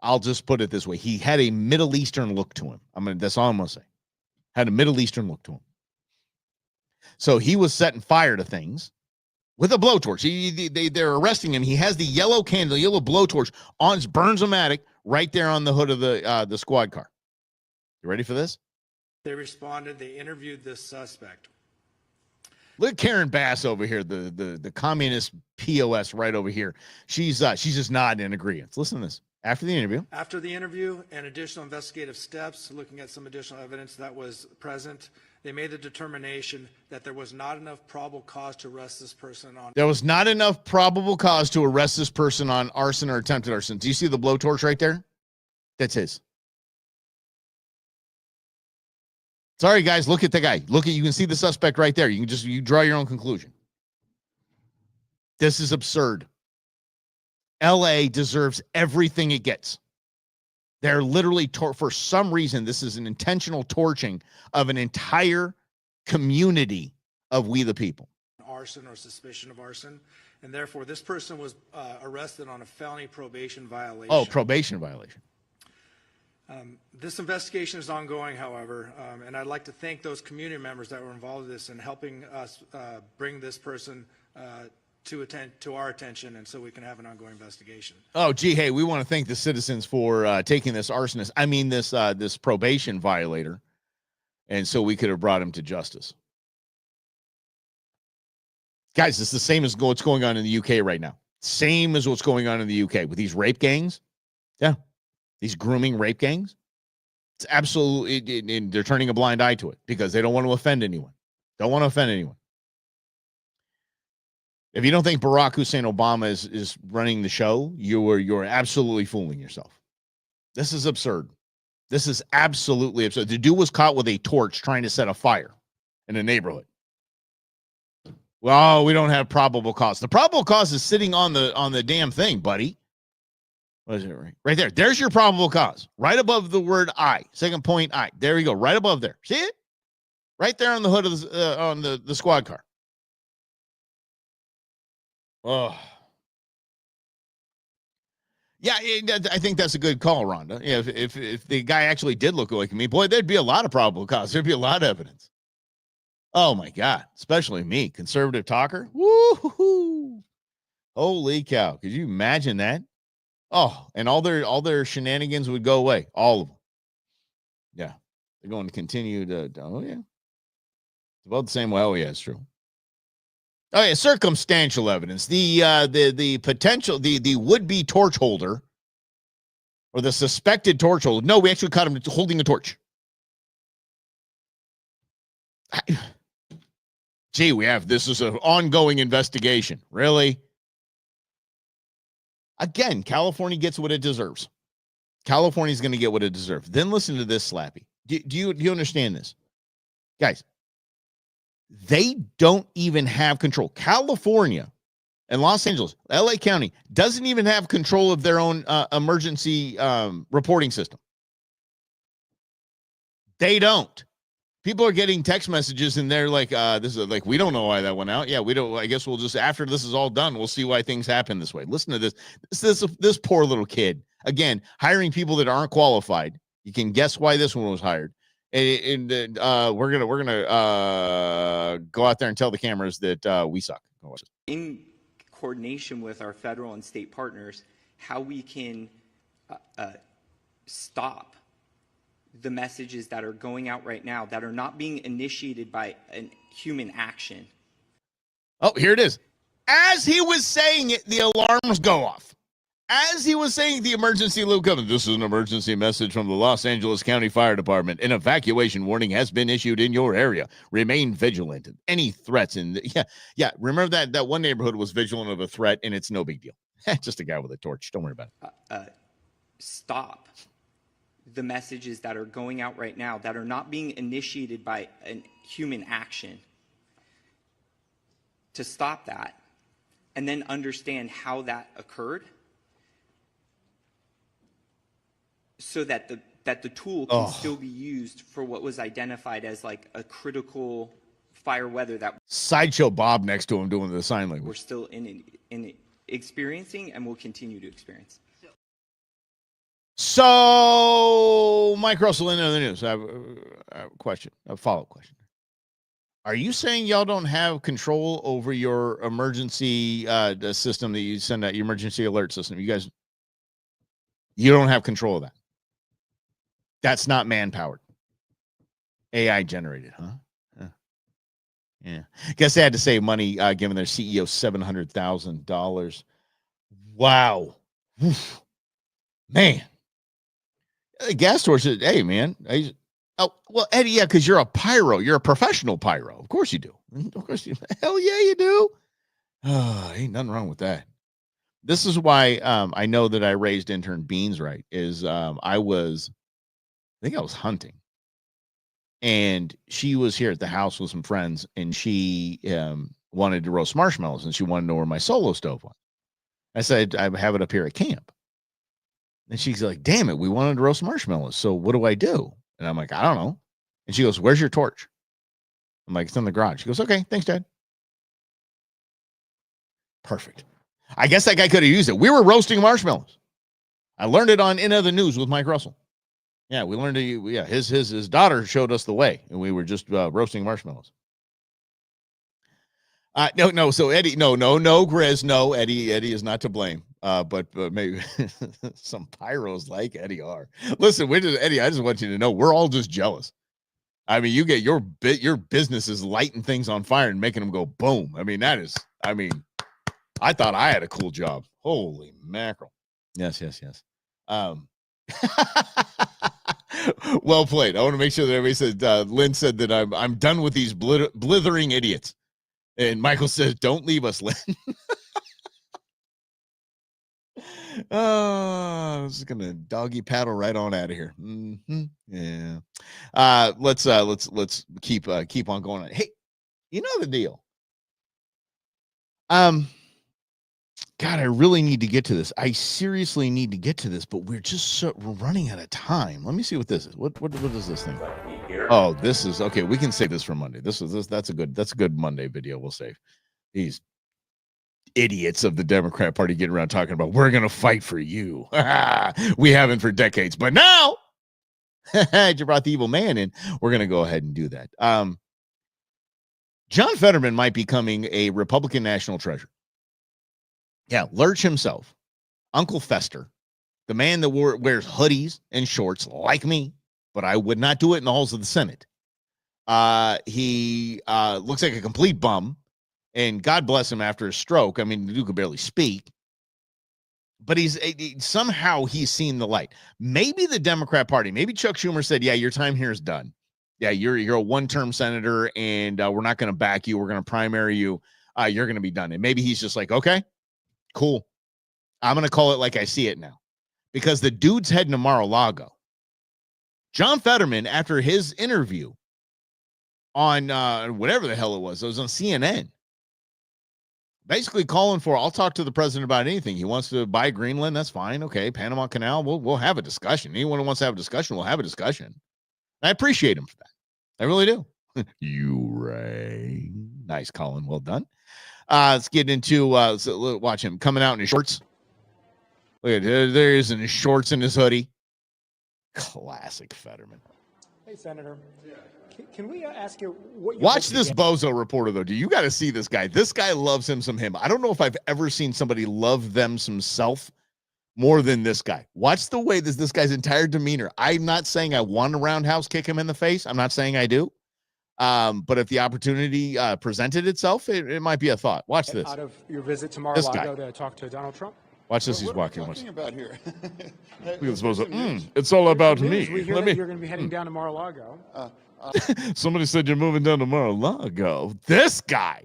I'll just put it this way, he had a Middle Eastern look to him. That's all I'm going to say. Had a Middle Eastern look to him. So he was setting fire to things with a blowtorch. They're arresting him. He has the yellow candle, yellow blowtorch on his Burns-O-Matic right there on the hood of the squad car. You ready for this? They responded. They interviewed this suspect. Look at Karen Bass over here, the communist POS right over here. She's just nodding in agreement. Listen to this. After the interview And additional investigative steps, looking at some additional evidence that was present, they made the determination that there was not enough probable cause to arrest this person on. There was not enough probable cause to arrest this person on arson or attempted arson. Do you see the blowtorch right there? That's his. Sorry, guys. Look at the guy. You can see the suspect right there. You draw your own conclusion. This is absurd. LA deserves everything it gets. They're literally, for some reason, this is an intentional torching of an entire community of we the people. Arson or suspicion of arson. And therefore, this person was arrested on a felony probation violation. Oh, probation violation. This investigation is ongoing, however, and I'd like to thank those community members that were involved in this and helping us bring this person to our attention, and so we can have an ongoing investigation. Oh, gee, hey, we want to thank the citizens for taking this arsonist. I mean, this probation violator, and so we could have brought him to justice. Guys, it's the same as what's going on in the UK right now. Same as what's going on in the UK with these rape gangs. Yeah, these grooming rape gangs. It's absolutely, they're turning a blind eye to it because they don't want to offend anyone. Don't want to offend anyone. If you don't think Barack Hussein Obama is running the show, you're absolutely fooling yourself. This is absurd. This is absolutely absurd. The dude was caught with a torch trying to set a fire in a neighborhood. Well, we don't have probable cause. The probable cause is sitting on the damn thing, buddy. What is it? Right there. There's your probable cause. Right above the word I. Second point I. There you go. Right above there. See it? Right there on the hood of on the squad car. Oh. Yeah, I think that's a good call, Rhonda. Yeah, if the guy actually did look like me, boy, there'd be a lot of probable cause. There'd be a lot of evidence. Oh my God, especially me, conservative talker. Woo-hoo-hoo. Holy cow! Could you imagine that? Oh, and all their shenanigans would go away, all of them. Yeah, they're going to continue to. Oh yeah, it's about the same way. Oh yeah, it's true. Oh yeah, circumstantial evidence. The potential, the would-be torch holder, or the suspected torch holder. No, we actually caught him holding a torch. Gee, this is an ongoing investigation. Really? Again, California gets what it deserves. California's going to get what it deserves. Then listen to this, Slappy. Do you understand this? Guys, they don't even have control. California and Los Angeles, LA County, doesn't even have control of their own emergency reporting system. They don't. People are getting text messages and they're like, this is like, we don't know why that went out. Yeah, we don't. I guess we'll just, after this is all done, we'll see why things happen this way. Listen to this. This poor little kid. Again, hiring people that aren't qualified. You can guess why this one was hired. And we're gonna go out there and tell the cameras that we suck. In coordination with our federal and state partners, how we can stop the messages that are going out right now that are not being initiated by a human action. Oh, here it is. As he was saying it, the alarms go off. As he was saying the emergency loop coming, this is an emergency message from the Los Angeles County Fire Department. An evacuation warning has been issued in your area. Remain vigilant. Any threats? And yeah. Remember that one neighborhood was vigilant of a threat, and it's no big deal. Just a guy with a torch. Don't worry about it. Stop the messages that are going out right now that are not being initiated by a human action. To stop that, and then understand how that occurred, so that the tool can still be used for what was identified as like a critical fire weather that Sideshow Bob next to him doing the sign language. we're still in experiencing and will continue to experience. So, Mike Russell, in the news, I have a question, a follow-up question. Are you saying y'all don't have control over your emergency the system that you send out, your emergency alert system? You don't have control of that. That's not man-powered. AI generated, huh? Yeah. Guess they had to save money giving their CEO $700,000. Wow. Oof. Man. The gas store said, hey, man. Oh, well, Eddie, yeah, because you're a pyro. You're a professional pyro. Of course you do. Of course you hell yeah, you do. Oh, ain't nothing wrong with that. This is why I know that I raised intern Beans right, is I think I was hunting. And she was here at the house with some friends, and she wanted to roast marshmallows, and she wanted to know where my solo stove was. I said, I have it up here at camp. And she's like, damn it, we wanted to roast marshmallows. So what do I do? And I'm like, I don't know. And she goes, where's your torch? I'm like, it's in the garage. She goes, okay, thanks, Dad. Perfect. I guess that guy could have used it. We were roasting marshmallows. I learned it on In Other News with Mike Russell. Yeah, we learned his daughter showed us the way, and we were just roasting marshmallows. No. So Eddie, no, Grizz, no, Eddie is not to blame. But maybe some pyros like Eddie are. Listen, Eddie, I just want you to know we're all just jealous. I mean, you get your business is lighting things on fire and making them go boom. I mean, I thought I had a cool job. Holy mackerel. Yes. Well played. I want to make sure that everybody says, Lynn said that I'm done with these blithering idiots. And Michael says, don't leave us, Lynn. Oh, I was just gonna doggy paddle right on out of here. Mm-hmm. Yeah. Let's keep on going. Hey, you know the deal. God, I really need to get to this. I seriously need to get to this, but we're running out of time. Let me see what this is. What is this thing? Oh, this is okay. We can save this for Monday. That's a good Monday video. We'll save these idiots of the Democrat Party getting around talking about we're gonna fight for you. We haven't for decades, but now you brought the evil man in. We're gonna go ahead and do that. John Fetterman might be becoming a Republican national treasure. Yeah, Lurch himself, Uncle Fester, the man that wears hoodies and shorts like me, but I would not do it in the halls of the Senate. He looks like a complete bum, and God bless him after a stroke. I mean, the dude could barely speak, but somehow he's seen the light. Maybe the Democrat Party, maybe Chuck Schumer said, yeah, your time here is done. Yeah, you're a one-term senator, and we're not going to back you. We're going to primary you. You're going to be done. And maybe he's just like, okay, cool. I'm going to call it like I see it now. because the dude's heading to Mar-a-Lago. John Fetterman, after his interview on whatever the hell it was on CNN, basically calling for, I'll talk to the president about anything. He wants to buy Greenland, that's fine. Okay, Panama Canal, we'll have a discussion. Anyone who wants to have a discussion, we'll have a discussion. I appreciate him for that. I really do. You right. Nice, Colin. Well done. Let's get into watch him coming out in his shorts. Look at there he is in his shorts and his hoodie. Classic Fetterman. Hey, Senator. Can we ask you what you watch this bozo reporter, though? Do you got to see this guy? This guy loves him some him. I don't know if I've ever seen somebody love them some self more than this guy. Watch the way this guy's entire demeanor. I'm not saying I want to roundhouse kick him in the face. I'm not saying I do. But if the opportunity presented itself, it might be a thought. Watch this. Out of your visit to Mar-a-Lago to talk to Donald Trump? Watch this. He's walking. What are we talking about here? It's all about me. We hear that you're going to be heading down to Mar-a-Lago. Somebody said you're moving down to Mar-a-Lago. This guy.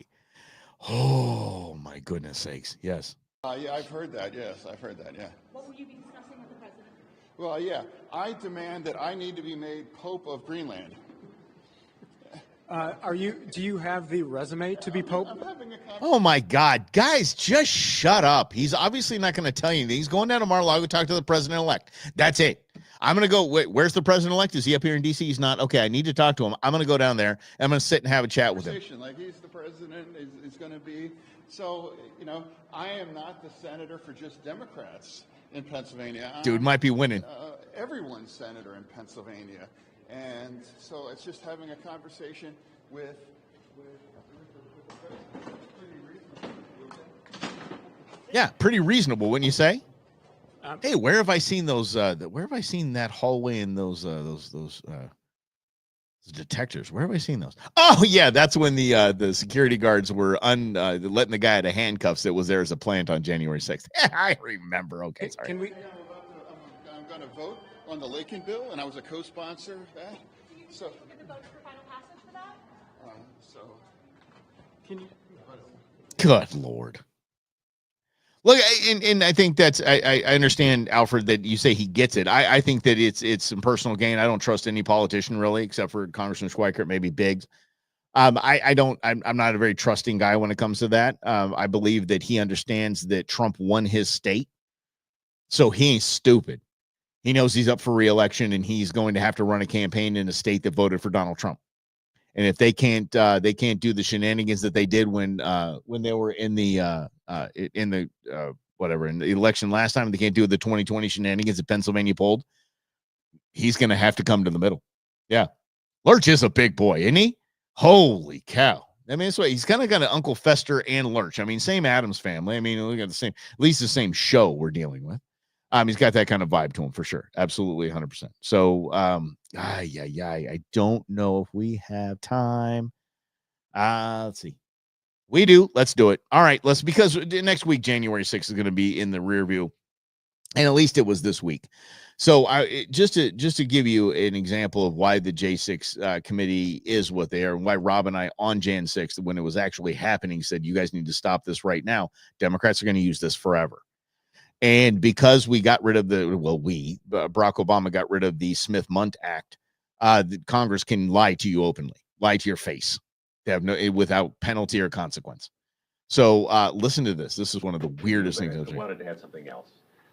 Oh, my goodness sakes. Yes. Yeah, I've heard that. Yes, I've heard that. Yeah. What will you be discussing with the president? Well, yeah, I demand that I need to be made Pope of Greenland. Do you have the resume to be Pope? Oh my God, guys, just shut up. He's obviously not going to tell you anything. He's going down to Mar-a-Lago to talk to the president-elect. That's it. I'm going to go, wait, where's the president-elect? Is he up here in D.C.? He's not. Okay, I need to talk to him. I'm going to go down there, and I'm going to sit and have a chat with him. Like he's the president, is going to be. So, I am not the senator for just Democrats in Pennsylvania. Dude might be winning. Everyone's senator in Pennsylvania. And so it's just having a conversation with the president. Yeah, pretty reasonable, wouldn't you say? Hey, where have I seen those? Where have I seen that hallway and those detectors? Where have I seen those? Oh yeah, that's when the security guards were letting the guy out of handcuffs that was there as a plant on January 6th. I remember. Okay, sorry. Can we? I'm going to vote on the Lakin bill, and I was a co-sponsor of that. So. Get the votes for final passage for that? Can you? Good Lord. Look, and I think that's I understand, Alfred, that you say he gets it. I think that it's some personal gain. I don't trust any politician really, except for Congressman Schweikert, maybe Biggs. I'm not a very trusting guy when it comes to that. I believe that he understands that Trump won his state, so he ain't stupid. He knows he's up for re-election, and he's going to have to run a campaign in a state that voted for Donald Trump. And if they can't do the shenanigans that they did when they were in the election last time, they can't do the 2020 shenanigans that Pennsylvania pulled. He's going to have to come to the middle. Yeah, Lurch is a big boy, isn't he? Holy cow! I mean, that's why he's kind of got an Uncle Fester and Lurch. I mean, same Addams family. I mean, we got the same, at least the same show we're dealing with. He's got that kind of vibe to him for sure. Absolutely 100%. So, I don't know if we have time. Let's see. We do. Let's do it. All right. Because next week, January 6th is going to be in the rear view. And at least it was this week. So just to give you an example of why the J6 committee is what they are, and why Rob and I on Jan 6th, when it was actually happening, said, you guys need to stop this right now. Democrats are going to use this forever. And because we got rid of Barack Obama got rid of the Smith-Mundt Act, the Congress can lie to you openly, lie to your face. They have without penalty or consequence. So listen to this. This is one of the weirdest things. I wanted to add something else.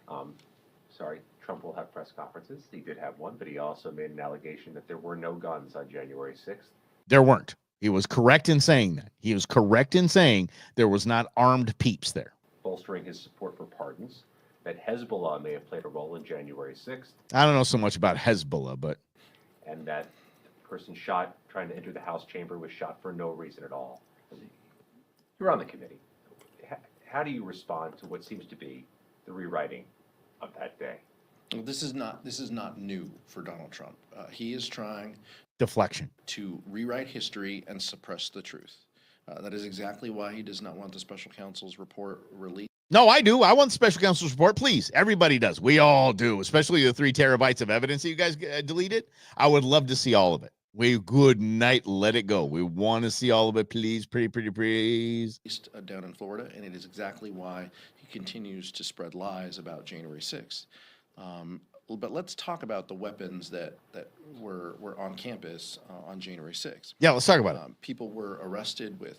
Trump will have press conferences. He did have one, but he also made an allegation that there were no guns on January 6th. There weren't. He was correct in saying that. He was correct in saying there was not armed peeps there. Bolstering his support for pardons. That Hezbollah may have played a role in January 6th. I don't know so much about Hezbollah, but. And that the person trying to enter the House chamber was shot for no reason at all. You're on the committee. How do you respond to what seems to be the rewriting of that day? This is not new for Donald Trump. He is trying deflection to rewrite history and suppress the truth. That is exactly why he does not want the special counsel's report released. No, I do. I want the special counsel's report. Please. Everybody does. We all do, especially the 3 terabytes of evidence that you guys deleted. I would love to see all of it. Good night. Let it go. We want to see all of it, please. Pretty, please. Down in Florida, and it is exactly why he continues to spread lies about January 6th. But let's talk about the weapons that were on campus on January 6th. Yeah, let's talk about it. People were arrested with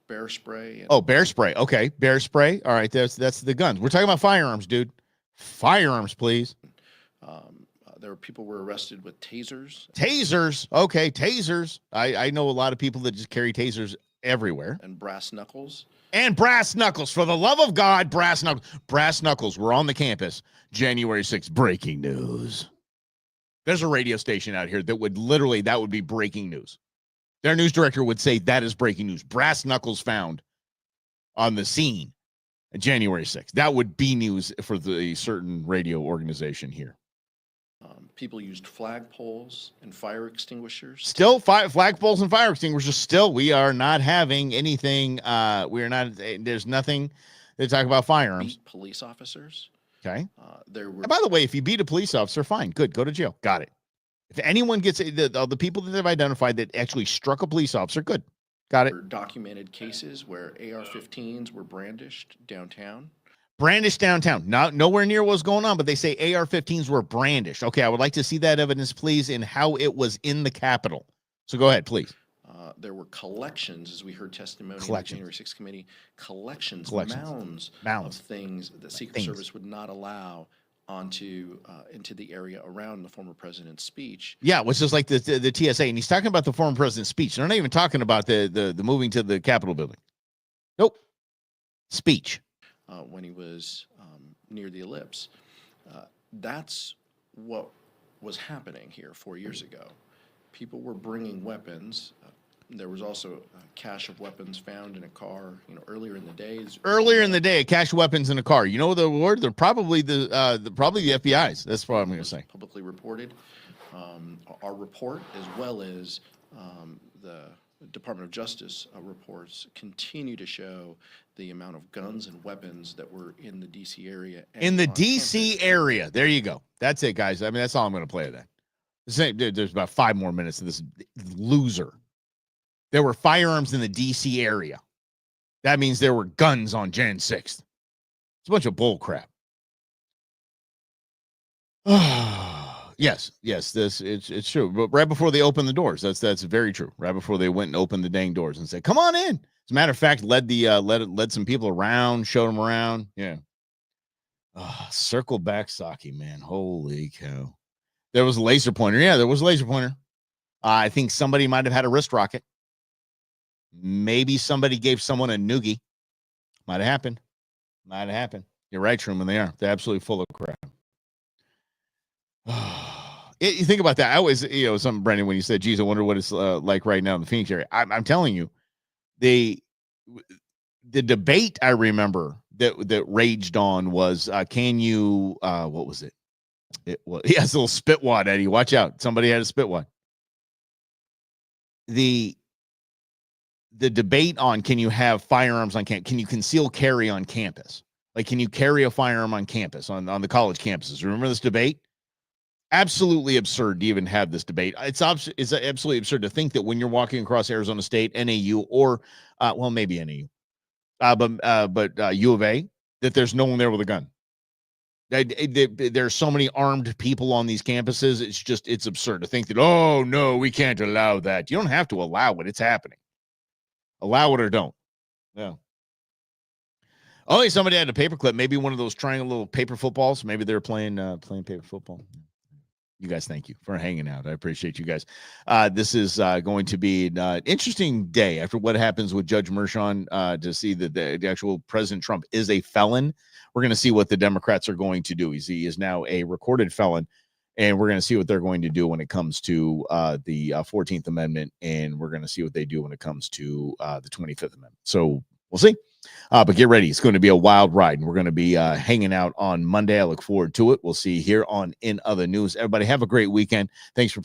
bear spray. Bear spray. Okay, bear spray. All right, that's the guns. We're talking about firearms, dude. Firearms, please. People were arrested with tasers. Tasers. Okay, tasers. I know a lot of people that just carry tasers everywhere. And brass knuckles. And brass knuckles. For the love of God, brass knuckles. Brass knuckles were on the campus January 6th. Breaking news. There's a radio station out here that would be breaking news. Their news director would say that is breaking news. Brass knuckles found on the scene January 6th. That would be news for the certain radio organization here. People used flagpoles and fire extinguishers. Still, flagpoles and fire extinguishers. Still, we are not having anything. There's nothing to talk about firearms. Beat police officers. Okay. And by the way, if you beat a police officer, fine, good, go to jail. Got it. If anyone gets the people that have identified that actually struck a police officer, good, got it. Documented cases where AR-15s were brandished downtown. Brandished downtown. Nowhere near what's going on, but they say AR-15s were brandished. Okay, I would like to see that evidence, please, and how it was in the Capitol. So go ahead, please. There were collections, as we heard testimony in the January 6th committee, collections. Mounds of things that Secret Service would not allow into the area around the former president's speech. Yeah, which is like the TSA, and he's talking about the former president's speech. They're not even talking about the moving to the Capitol building. Nope. Speech. When he was near the ellipse. That's what was happening here 4 years ago. People were bringing weapons. There was also a cache of weapons found in a car, earlier in the day. Earlier in the day, a cache of weapons in a car. You know the word? They're probably the FBI's. That's what I'm going to say. Publicly reported. Our report, as well as the Department of Justice reports, continue to show the amount of guns and weapons that were in the D.C. area. In the D.C. area. There you go. That's it, guys. I mean, that's all I'm going to play of that. There's about 5 more minutes of this loser. There were firearms in the D.C. area. That means there were guns on Jan 6th. It's a bunch of bull crap. Yes, it's true. But right before they opened the doors, that's very true. Right before they went and opened the dang doors and said, "Come on in." As a matter of fact, led some people around, showed them around. Yeah. Circle back Saki, man. Holy cow. There was a laser pointer. Yeah, there was a laser pointer. I think somebody might have had a wrist rocket. Maybe somebody gave someone a noogie. Might have happened. You're right, Truman. They're absolutely full of crap. You think about that. I always, something, Brendan, when you said, geez, I wonder what it's like right now in the Phoenix area. I'm telling you, the debate I remember that raged on was, can you, what was it? He has a little spitwad, Eddie. Watch out. Somebody had a spitwad. The debate on, can you have firearms on campus? Can you conceal carry on campus? Like, can you carry a firearm on campus, on the college campuses? Remember this debate? Absolutely absurd to even have this debate. It's absolutely absurd to think that when you're walking across Arizona State, NAU, or maybe NAU, but U of A, that there's no one there with a gun. There's so many armed people on these campuses. It's absurd to think that, oh no, we can't allow that. You don't have to allow it. It's happening. Allow it or don't. Yeah. Oh, somebody had a paperclip. Maybe one of those triangle little paper footballs. Maybe they're playing paper football. You guys, thank you for hanging out. I appreciate you guys. This is going to be an interesting day after what happens with Judge Mershon to see that the actual President Trump is a felon. We're going to see what the Democrats are going to do. He is now a recorded felon, and we're going to see what they're going to do when it comes to the 14th Amendment, and we're going to see what they do when it comes to the 25th Amendment. So we'll see. But get ready. It's going to be a wild ride, and we're going to be hanging out on Monday. I look forward to it. We'll see you here on In Other News. Everybody have a great weekend. Thanks for